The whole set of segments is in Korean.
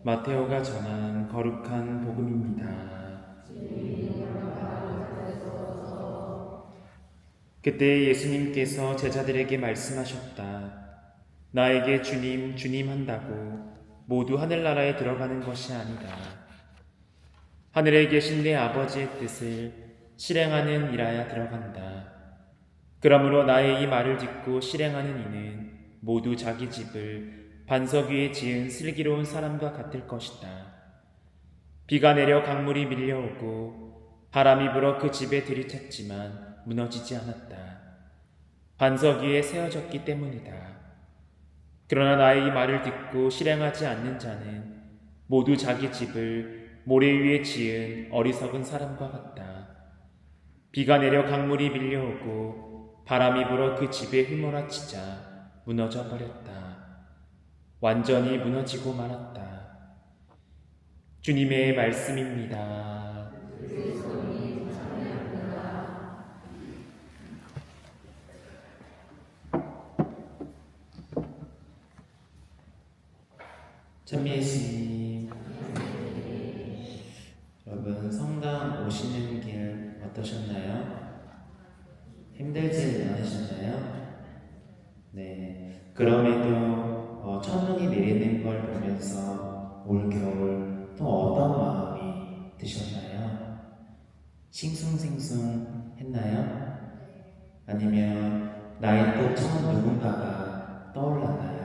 마테오가 전한 거룩한 복음입니다. 그때 예수님께서 제자들에게 말씀하셨다. 나에게 주님, 주님 한다고 모두 하늘나라에 들어가는 것이 아니다. 하늘에 계신 내 아버지의 뜻을 실행하는 이라야 들어간다. 그러므로 나의 이 말을 듣고 실행하는 이는 모두 자기 집을 반석 위에 지은 슬기로운 사람과 같을 것이다. 비가 내려 강물이 밀려오고 바람이 불어 그 집에 들이쳤지만 무너지지 않았다. 반석 위에 세워졌기 때문이다. 그러나 나의 이 말을 듣고 실행하지 않는 자는 모두 자기 집을 모래 위에 지은 어리석은 사람과 같다. 비가 내려 강물이 밀려오고 바람이 불어 그 집에 휘몰아치자 무너져 버렸다. 완전히 무너지고 말았다. 주님의 말씀입니다. 찬미 예수님, 여러분 성당 오시는 길 어떠셨나요? 힘들지 않으셨나요? 네, 그럼에도 첫눈이 내리는 걸 보면서 올겨울 또 어떤 마음이 드셨나요? 싱숭생숭 했나요? 아니면 나의 또 처음 누군가가 떠올랐나요?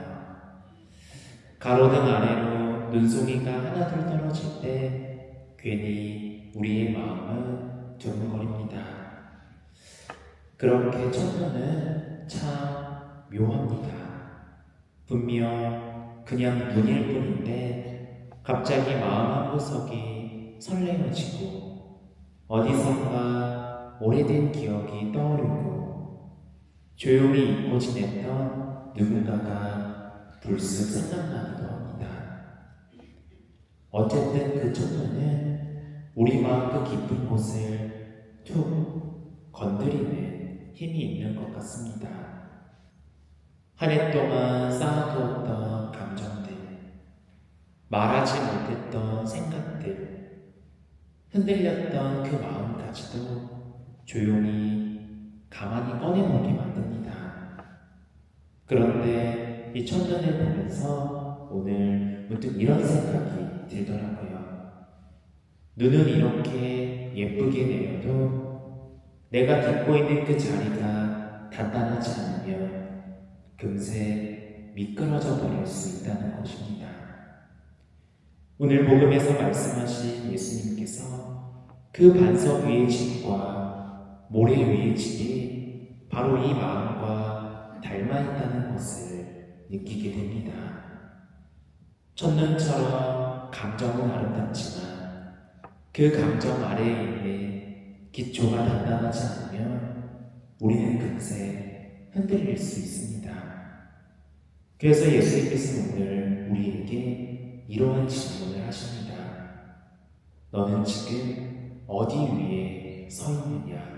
가로등 아래로 눈송이가 하나둘 떨어질 때 괜히 우리의 마음은 두근거립니다. 그렇게 첫눈은 참 묘합니다. 분명 그냥 눈일 뿐인데 갑자기 마음 한구석이 설레어지고 어디선가 오래된 기억이 떠오르고 조용히 잊고 지냈던 누군가가 불쑥 생각나기도 합니다. 어쨌든 그 첫눈은 우리 마음 그 깊은 곳을 툭 건드리는 힘이 있는 것 같습니다. 한 해 동안 쌓아두었던 감정들, 말하지 못했던 생각들, 흔들렸던 그 마음까지도 조용히 가만히 꺼내놓게 만듭니다. 그런데 이 첫눈을 보면서 오늘 문득 이런 생각이 들더라고요. 눈은 이렇게 예쁘게 내려도 내가 딛고 있는 그 자리가 단단하지 않으면 금세 미끄러져 버릴 수 있다는 것입니다. 오늘 복음에서 말씀하신 예수님께서 그 반석 위의 집과 모래 위의 집이 바로 이 마음과 닮아 있다는 것을 느끼게 됩니다. 첫눈처럼 감정은 아름답지만 그 감정 아래에 있는 기초가 단단하지 않으면 우리는 금세 흔들릴 수 있습니다. 그래서 예수님께서는 오늘 우리에게 이러한 질문을 하십니다. 너는 지금 어디 위에 서 있느냐?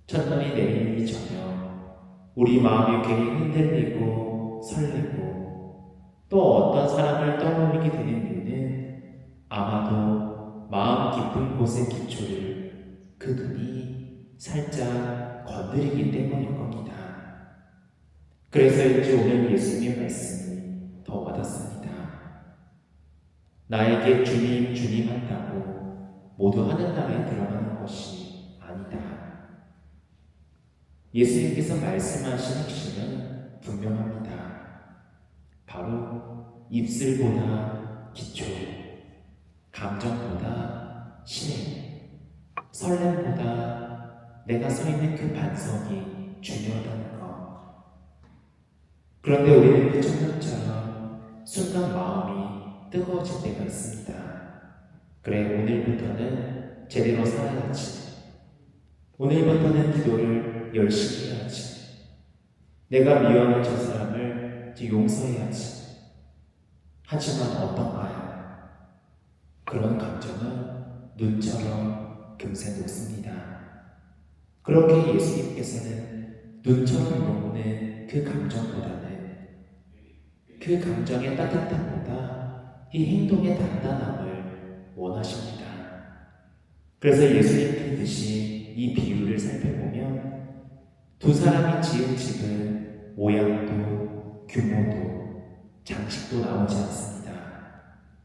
첫눈이 내리는 저녁, 우리 마음이 괜히 흔들리고 설레고 또 어떤 사람을 떠올리게 되는 이유는 아마도 마음 깊은 곳의 기초를 그 눈이 살짝 건드리기 때문일 겁니다. 그래서인지 오늘 예수님의 말씀이 더 와닿습니다. 나에게 주님, 주님 한다고 모두 하늘나라에 들어가는 것이 아니다. 예수님께서 말씀하신 핵심은 분명합니다. 바로 입술보다 기초, 감정보다 실행, 설렘보다 내가 서 있는 그 반석이 중요하다는 것. 그런데 우리는 그 첫눈처럼 순간 마음이 뜨거워질 때가 있습니다. 그래, 오늘부터는 제대로 살아야지. 오늘부터는 기도를 열심히 해야지. 내가 미워하는 저 사람을 용서해야지. 하지만 어떤가요? 그런 감정은 눈처럼 금세 녹습니다. 그렇게 예수님께서는 눈처럼 녹는 그 감정보다는 그 감정의 따뜻함보다 이 행동의 단단함을 원하십니다. 그래서 예수님께듯이 이 비유를 살펴보면 두 사람이 지은 집은 모양도 규모도 장식도 나오지 않습니다.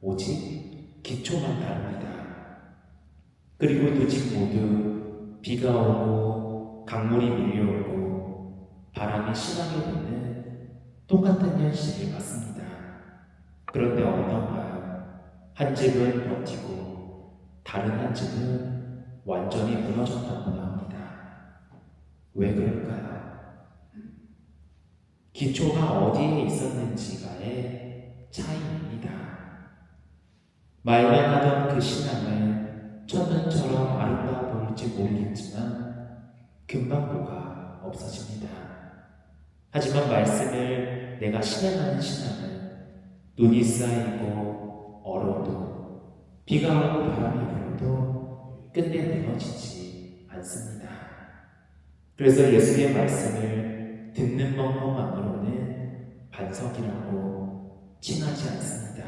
오직 기초만 다릅니다. 그리고 두 집 모두 비가 오고 강물이 밀려오고 바람이 심하게 부는 똑같은 현실을 봤습니다. 그런데 어떤가요? 한 집은 버티고 다른 한 집은 완전히 무너졌다고 합니다. 왜 그럴까요? 기초가 어디에 있었는지가의 차이입니다. 말만 하던 그 신앙은 첫눈처럼 아름다워 보일지 모르겠지만 금방 뭐가 없어집니다. 하지만 말씀을 내가 실행하는 신앙은 눈이 쌓이고 얼어도 비가 오고 바람이 불어도 끝내 무너지지 않습니다. 그래서 예수의 말씀을 듣는 것만으로는 반석이라고 칭하지 않습니다.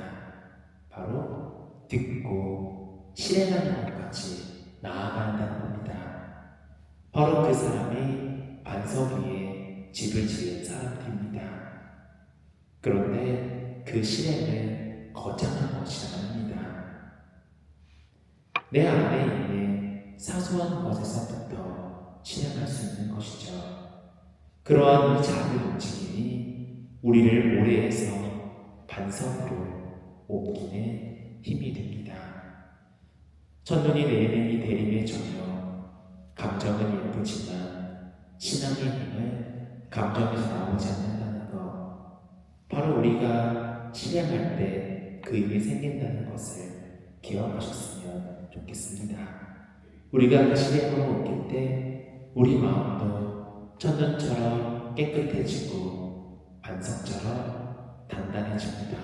바로 듣고 실행하는 것까지 나아간다는 겁니다. 바로 그 사람이 반석 위에 집을 지은 사람들입니다. 그런데 그 실행은 거창한 것이 아닙니다. 내 안에 있는 사소한 것에서부터 실행할 수 있는 것이죠. 그러한 이 작은 움직임이 우리를 모래에서 반석으로 옮기는 힘이 됩니다. 첫눈이 내리는 이 대림의 저녁, 감정은 예쁘지만 신앙의 힘은 감정에서 나오지 않는다는 것, 바로 우리가 실행할 때 그 힘이 생긴다는 것을 기억하셨으면 좋겠습니다. 우리가 그 실행으로 옮길 때 우리 마음도 첫눈처럼 깨끗해지고 반석처럼 단단해집니다.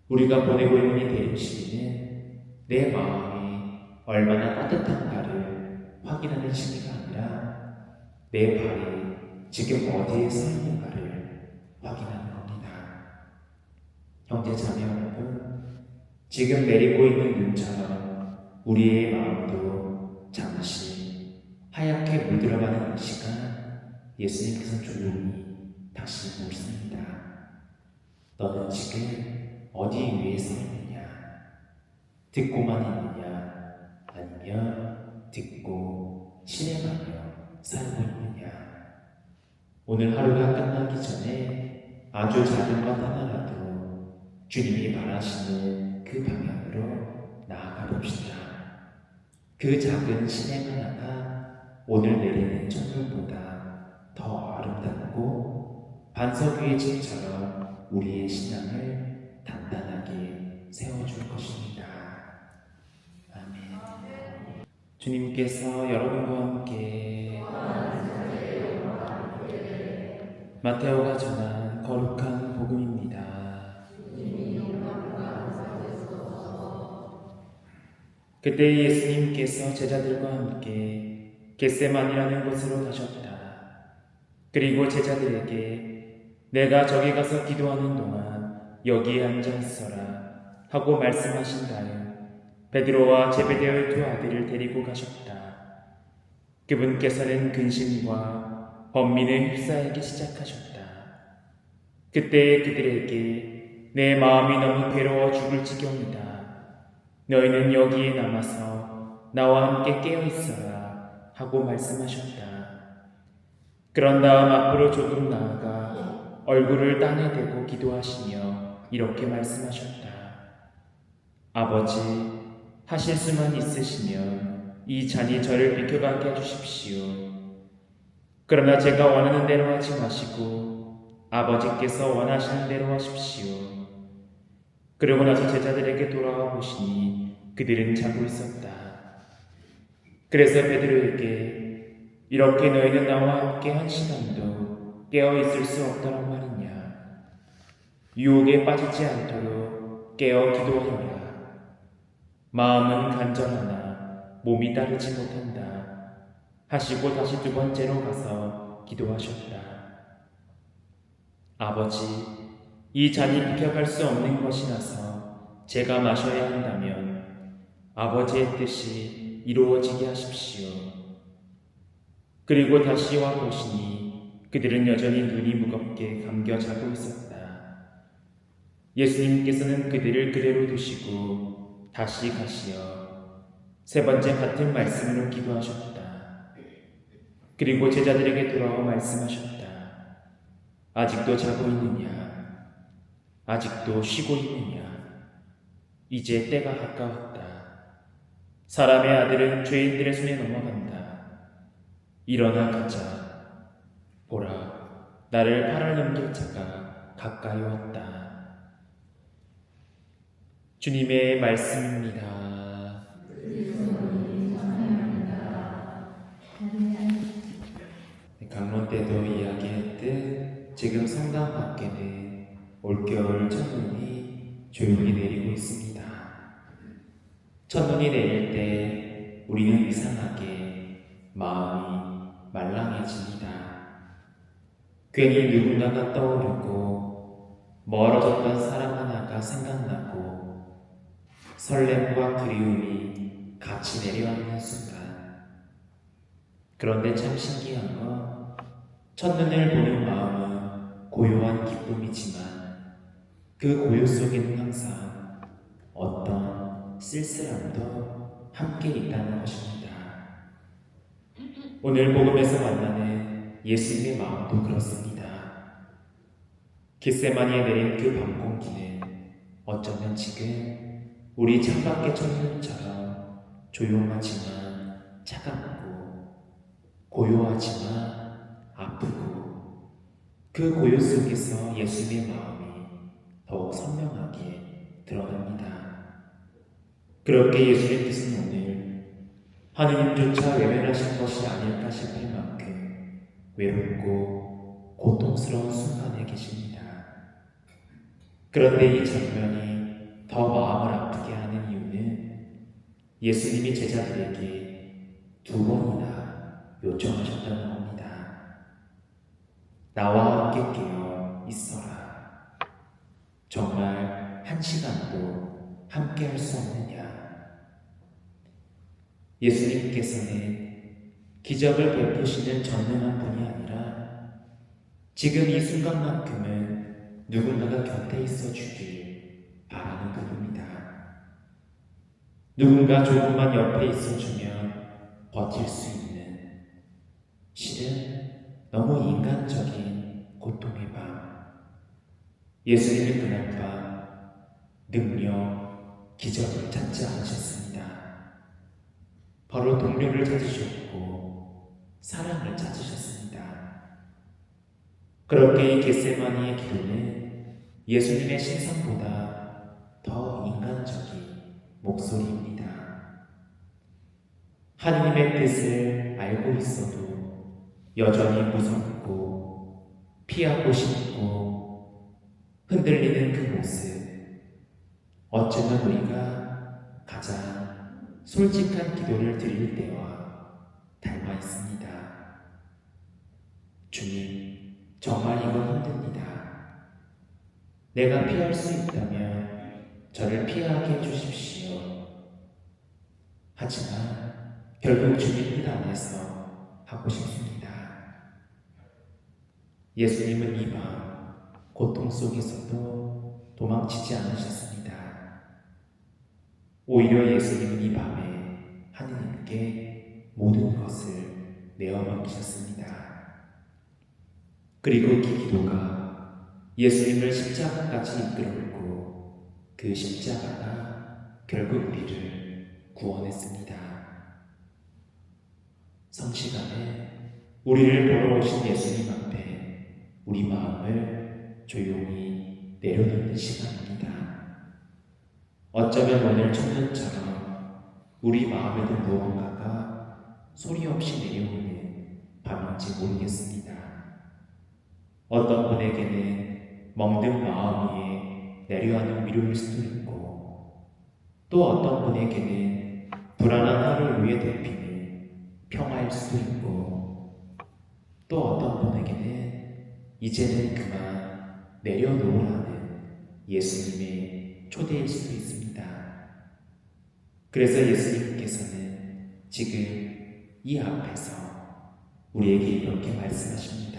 우리가 보내고 있는 이 대림시기는 내 마음이 얼마나 따뜻한가를 확인하는 시기가 아니라 내 발이 지금 어디에 서 있는가를 확인하는 겁니다. 형제 자매 여러분, 지금 내리고 있는 눈처럼 우리의 마음도 잠시 하얗게 물들어가는 이 시간, 예수님께서 조용히 다시 묻습니다. 너는 지금 어디 위에 서 있느냐? 듣고만 있느냐? 아니면 듣고 실행하며 살고 있느냐? 오늘 하루가 끝나기 전에 아주 작은 것 하나라도 주님이 바라시는 그 방향으로 나아가 봅시다. 그 작은 실행 하나가 오늘 내리는 첫눈보다 더 아름답고 반석 위의 집처럼 우리의 신앙을 단단하게 세워줄 것입니다. 아멘. 주님께서 여러분과 함께 마테오가 전한 거룩한 복음입니다. 그때 예수님께서 제자들과 함께 겟세마니라는 곳으로 가셨다. 그리고 제자들에게 내가 저기 가서 기도하는 동안 여기에 앉아 있어라 하고 말씀하신 다음 베드로와 제베데오의 두 아들을 데리고 가셨다. 그분께서는 근심과 번민을 휩싸이기 시작하셨다. 그때 그들에게 내 마음이 너무 괴로워 죽을 지경이다. 너희는 여기에 남아서 나와 함께 깨어 있어라 하고 말씀하셨다. 그런 다음 앞으로 조금 나아가 얼굴을 땅에 대고 기도하시며 이렇게 말씀하셨다. 아버지, 하실 수만 있으시면 이 잔이 저를 비켜가게 해주십시오. 그러나 제가 원하는 대로 하지 마시고 아버지께서 원하시는 대로 하십시오. 그러고 나서 제자들에게 돌아와 보시니 그들은 자고 있었다. 그래서 베드로에게 이렇게 너희는 나와 함께 한 시간도 깨어 있을 수 없다란 말이냐? 유혹에 빠지지 않도록 깨어 기도하라. 마음은 간절하나 몸이 따르지 못한다 하시고 다시 두 번째로 가서 기도하셨다. 아버지, 이 잔이 비켜갈 수 없는 것이라서 제가 마셔야 한다면 아버지의 뜻이 이루어지게 하십시오. 그리고 다시 와 보시니 그들은 여전히 눈이 무겁게 감겨 자고 있었다. 예수님께서는 그들을 그대로 두시고 다시 가시어 세 번째 같은 말씀으로 기도하셨다. 그리고 제자들에게 돌아와 말씀하셨다. 아직도 자고 있느냐? 아직도 쉬고 있느냐? 이제 때가 가까웠다. 사람의 아들은 죄인들의 손에 넘어간다. 일어나 가자. 보라, 나를 팔을 넘길 자가 가까이 왔다. 주님의 말씀입니다. 강론 때도 이야기했듯 지금 성당 밖에는 올겨울 첫눈이 조용히 내리고 있습니다. 첫눈이 내릴 때 우리는 이상하게 마음이 말랑해집니다. 괜히 누군가가 떠오르고 멀어졌던 사람 하나가 생각나고 설렘과 그리움이 같이 내려앉는 순간. 그런데 참 신기한 건 첫눈을 보는 마음은 고요한 기쁨이지만 그 고요 속에는 항상 어떤 쓸쓸함도 함께 있다는 것입니다. 오늘 복음에서 만나는 예수님의 마음도 그렇습니다. 겟세마니에 내린 그 밤 공기는 어쩌면 지금 우리 창밖의 첫눈처럼 조용하지만 차갑고 고요하지만 아프고 그 고요 속에서 예수님의 마음이 더욱 선명하게 드러납니다. 그렇게 예수의 뜻은 오늘 하느님조차 외면하신 것이 아닐까 싶을 만큼 외롭고 고통스러운 순간에 계십니다. 그런데 이 장면이 더 마음을 아프게 하는 이유는 예수님이 제자들에게 2번이나 요청하셨다는 겁니다. 나와 함께 깨어 있어라. 정말 1시간도 함께 할 수 없느냐? 예수님께서는 기적을 베푸시는 전능한 분이 아니라 지금 이 순간만큼은 누군가가 곁에 있어 주길 바라는 분입니다. 누군가 조금만 옆에 있어주면 버틸 수 있는, 실은 너무 인간적인 고통의 밤. 예수님은 그날 밤 능력, 기적을 찾지 않으셨습니다. 바로 동료를 찾으셨고 사랑을 찾으셨습니다. 그렇게 이 겟세마니의 기도는 예수님의 신성보다 더 인간적인 목소리입니다. 하느님의 뜻을 알고 있어도 여전히 무섭고 피하고 싶고 흔들리는 그 모습, 어쩌면 우리가 가장 솔직한 기도를 드릴 때와 닮아 있습니다. 주님, 정말 이건 힘듭니다. 내가 피할 수 있다면 저를 피하게 해주십시오. 하지만 결국 주님 뜻 안에서 하고 싶습니다. 예수님은 이 밤 고통 속에서도 도망치지 않으셨습니다. 오히려 예수님은 이 밤에 하느님께 모든 것을 내어 맡기셨습니다. 그리고 그 기도가 예수님을 십자가까지 이끌었고 그 십자가가 결국 우리를 구원했습니다. 성시간에 우리를 보러 오신 예수님 앞에 우리 마음을 조용히 내려놓는 시간입니다. 어쩌면 오늘 첫눈처럼 우리 마음에도 무언가가 소리 없이 내려오는 밤인지 모르겠습니다. 어떤 분에게는 멍든 마음 위에 내려앉는 위로일 수도 있고, 또 어떤 분에게는 불안한 하루를 위해 덮이는 평화일 수도 있고, 또 어떤 분에게는 이제는 그만 내려놓으라는 예수님의 초대일 수도 있습니다. 그래서 예수님께서는 지금 이 앞에서 우리에게 이렇게 말씀하십니다.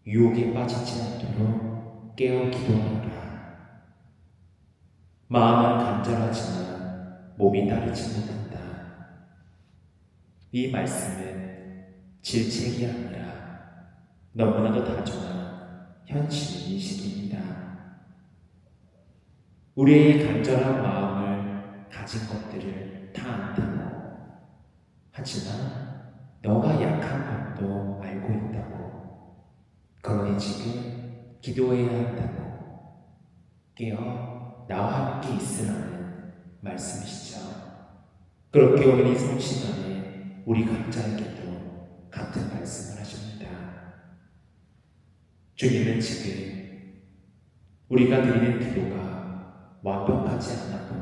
유혹에 빠지지 않도록 깨어 기도하라. 마음은 간절하지만 몸이 따르지 못한다. 이 말씀은 질책이 아니라 너무나도 다정한 현실 인식입니다. 우리의 간절한 마음을 가진 것들을 다 안다고. 하지만 너가 약한 것도 알고 있다고. 그러니 지금 기도해야 한다고. 깨어 나와 함께 있으라는 말씀이시죠. 그렇게 오늘 이 성시간에 우리 각자에게도 같은 말씀을 하십니다. 주님은 지금 우리가 드리는 기도가 완벽하지 않아도,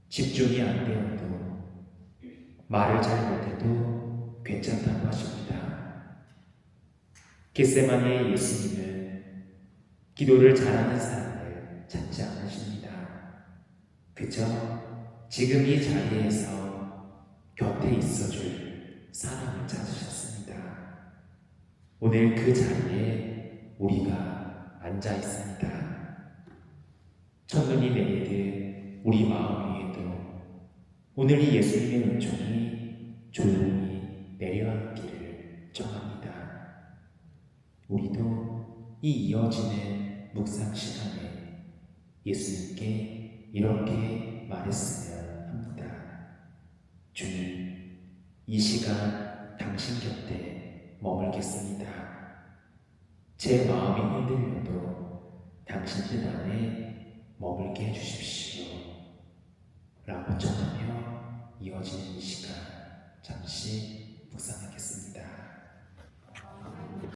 집중이 안 되어도, 말을 잘 못해도 괜찮다고 하십니다. 겟세마니의 예수님은 기도를 잘하는 사람을 찾지 않으십니다. 그저 지금 이 자리에서 곁에 있어줄 사람을 찾으셨습니다. 오늘 그 자리에 우리가 앉아 있습니다. 첫눈이 내리듯 우리 마음 위에도 오늘 이 예수님의 은총이 조용히 내려앉기를 정합니다. 우리도 이 이어지는 묵상 시간에 예수님께 이렇게 말했으면 합니다. 주님, 이 시간 당신 곁에 머물겠습니다. 제 마음이 흔들려도 당신 뜻 안에 머물게 해주십시오. 라고 전하며 이어지는 이 시간,